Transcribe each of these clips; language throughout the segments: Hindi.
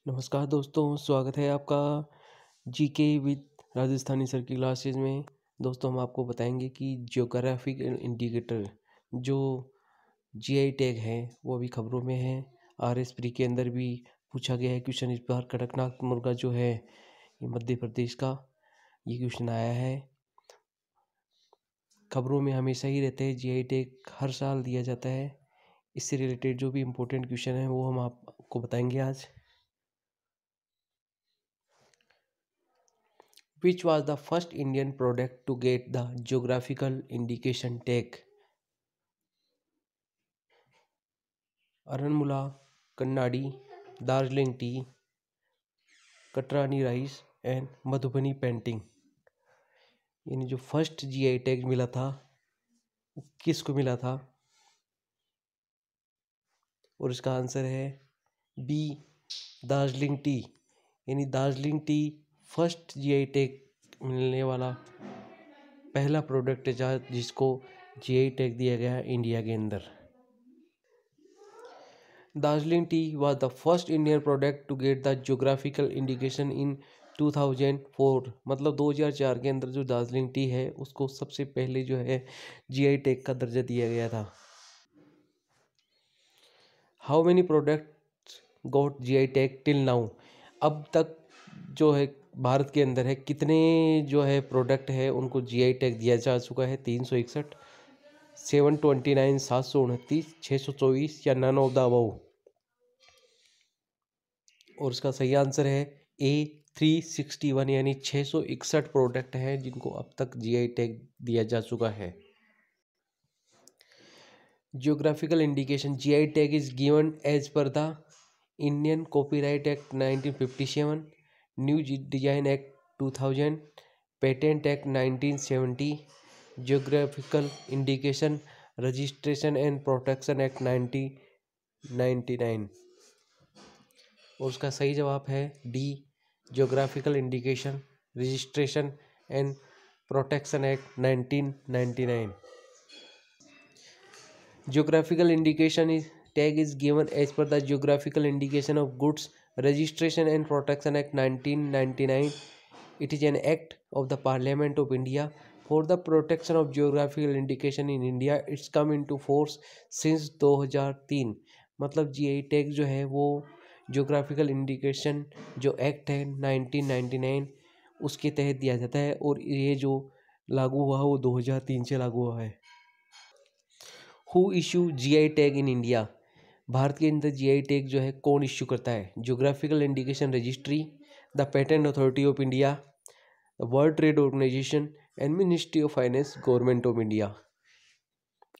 नमस्कार दोस्तों, स्वागत है आपका जीके विद राजस्थानी सर की क्लासेज में। दोस्तों, हम आपको बताएंगे कि जियोग्राफिक इंडिकेटर जो जीआई टैग है वो अभी खबरों में है। आरएस प्री के अंदर भी पूछा गया है क्वेश्चन। इस बार कड़कनाथ मुर्गा जो है ये मध्य प्रदेश का ये क्वेश्चन आया है। खबरों में हमेशा ही रहते हैं, जीआई टैग हर साल दिया जाता है। इससे रिलेटेड जो भी इम्पोर्टेंट क्वेश्चन है वो हम आपको बताएंगे आज। Which was the first Indian product to get the geographical indication tag? Aranmula, Kannadi, Darjeeling tea, Katrani rice and Madhubani painting। यानी जो फर्स्ट जीआई टैग मिला था वो किसको मिला था? और इसका आंसर है बी, दार्जिलिंग टी। यानी Darjeeling tea first GI tag मिलने वाला पहला प्रोडक्ट है जिसको जीआई टैग दिया गया है इंडिया के अंदर। Darjeeling T was the first Indian product to get the geographical indication in 2004। मतलब 2004 के अंदर जो दार्जिलिंग टी है उसको सबसे पहले जो है जीआई टैग का दर्जा दिया गया था। How many products got GI tag till now? अब तक जो है भारत के अंदर है कितने जो है प्रोडक्ट है उनको जीआई टैग दिया जा चुका है? 361, 729, 729, 624 या नन ऑफ द अबव? और उसका सही आंसर है ए, 361। यानी 661 प्रोडक्ट हैं जिनको अब तक जीआई टैग दिया जा चुका है। Geographical indication GI tag is given as per the Indian copyright act 1957, new design act 2000, patent act 1970, geographical indication registration and protection act 1999। और उसका सही जवाब है D, geographical indication registration and protection act 1999। Geographical indication tag is given as per the geographical indication of goods registration and protection act 1999। It is an act of the parliament of India for the protection of geographical indication in India. It's come into force since 2003। मतलब जीआई टैग जो है वो जियोग्राफिकल इंडिकेशन जो एक्ट है 1999 उसके तहत दिया जाता है और ये जो लागू हुआ वो 2003 से लागू हुआ है। Who issue GI tag in India? Bharat के अंदर जीआई टैग जो है कौन इश्यू करता है? Geographical indication registry, the patent authority of India, the World Trade Organization and Ministry of Finance, Government of India.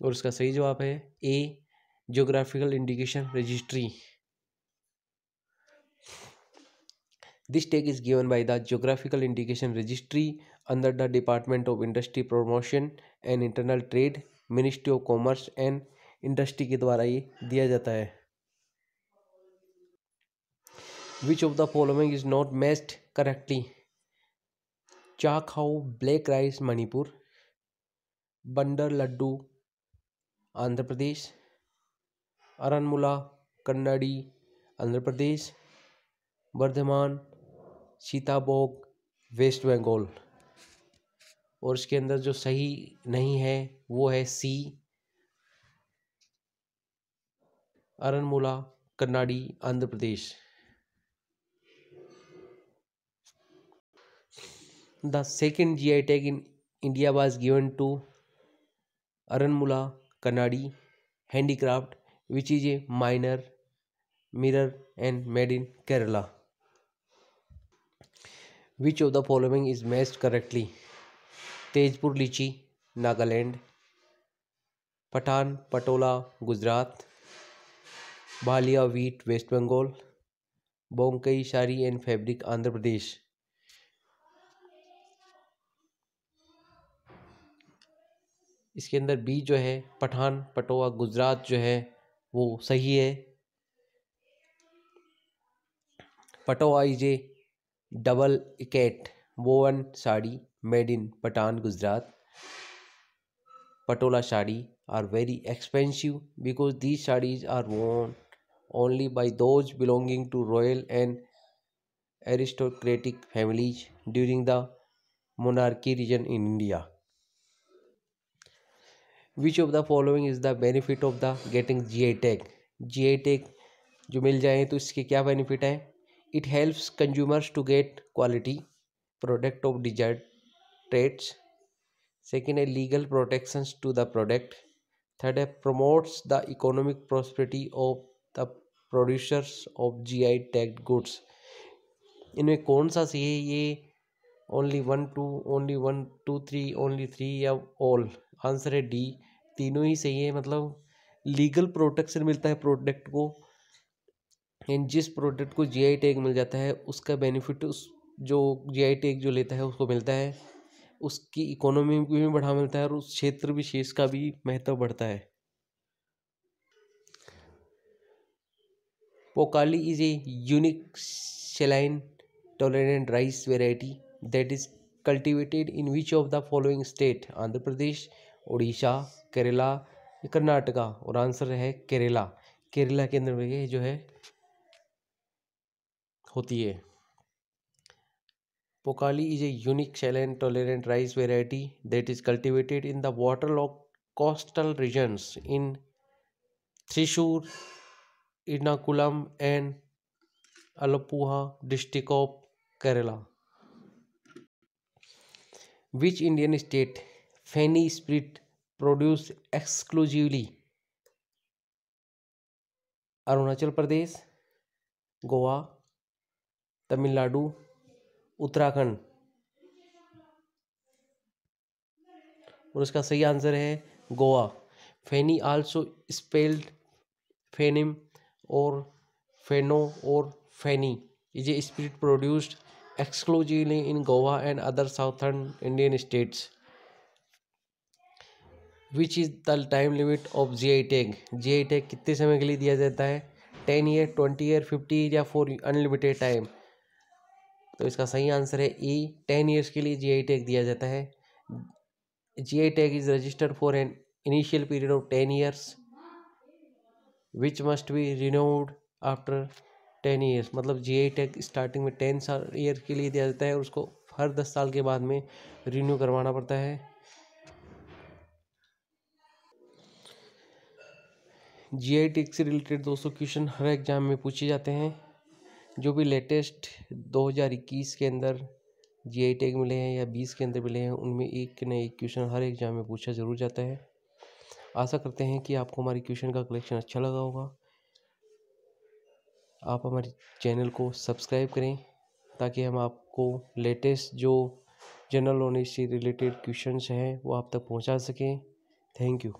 और उसका सही जवाब है A, geographical indication registry. This tag is given by the Geographical Indication Registry under the Department of Industry Promotion and Internal Trade, Ministry of Commerce and Industry के द्वारा ये दिया जाता है। Which of the following is not matched correctly? Chakhao black rice Manipur, Bandar laddu Andhra Pradesh, Aranmula Kannadi Andhra Pradesh, Vardhaman Sitabhog West Bengal. और इसके अंदर जो सही नहीं है वो है C, Aranmula Kannadi Andhra Pradesh. The second GI tag in India was given to Aranmula Kannadi handicraft which is a minor mirror and made in Kerala. Which of the following is matched correctly? Tezpur litchi Nagaland, Patan Patola Gujarat, Bhalia wheat waste Bengal, Bomkai sari and fabric Andhra Pradesh. इसके अंदर बी जो है पठान पटोआ गुजरात जो है वो सही है। Patola is a double ikat woven sari made in Patan Gujarat. Patola shadi are very expensive because these sarees are worn only by those belonging to royal and aristocratic families during the monarchy region in India. Which of the following is the benefit of the getting GI tag? GI tag जो मिल जाए तो इसके क्या बेनिफिट है? It helps consumers to get quality product of desired traits. Second है legal protections to the product. Third है promotes the economic prosperity of the producers of GI tagged goods. इनमें कौन सा सही है? ये ओनली 1 2 ओनली 1 2 3 ओनली 3 या ऑल? आंसर है डी, तीनों ही सही है। मतलब लीगल प्रोटेक्शन मिलता है प्रोडक्ट को, एंड जिस प्रोडक्ट को जीआई टैग मिल जाता है उसका बेनिफिट उस जो जीआई टैग जो लेता है उसको मिलता है, उसकी इकोनॉमी में भी बढ़ा मिलता है और उस क्षेत्र विशेष का भी महत्व बढ़ता है। Pokkali is a unique saline tolerant rice variety that is cultivated in which of the following state? Andhra Pradesh, Orissa, Kerala, Karnataka. और आंसर है केरला। केरला के अंदर ये जो है होती है। Pokali is a unique saline tolerant rice variety that is cultivated in the waterlogged coastal regions in Thrissur, Ernakulam and Alappuzha district of Kerala. Which Indian state Feni spirit produced exclusively? Arunachal Pradesh, Goa, Tamil Nadu, Uttarakhand. और उसका सही आंसर है Goa. Feni also spelled fenim or feno or feni is a spirit produced exclusively in Goa and other southern Indian states. Which is the time limit of GI tag? GI tag कितने समय के लिए दिया जाता है? 10 ईयर, 20 ईयर, 50 ईयर या फॉर अनलिमिटेड टाइम? तो इसका सही आंसर है ई, 10 ईयर्स के लिए जीआई टैग दिया जाता है। GI tag is registered for an initial period of 10 years which must be renewed after 10 years। मतलब GI tag स्टार्टिंग में 10 साल ईयर के लिए दिया जाता है और उसको हर 10 साल के बाद में रिन्यू करवाना पड़ता है। GI टैग से रिलेटेड 200 क्वेश्चन हर एग्जाम में पूछे जाते हैं। जो भी लेटेस्ट 2021 के अंदर जीआई टैग मिले हैं या 20 के अंदर मिले हैं उनमें एक न एक क्वेश्चन हर एग्जाम में पूछा ज़रूर जाता है। आशा करते हैं कि आपको हमारी क्वेश्चन का कलेक्शन अच्छा लगा होगा। आप हमारे चैनल को सब्सक्राइब करें ताकि हम आपको लेटेस्ट जो जनरल नॉलेज से रिलेटेड क्वेश्चंस हैं वो आप तक पहुंचा सकें। Thank you.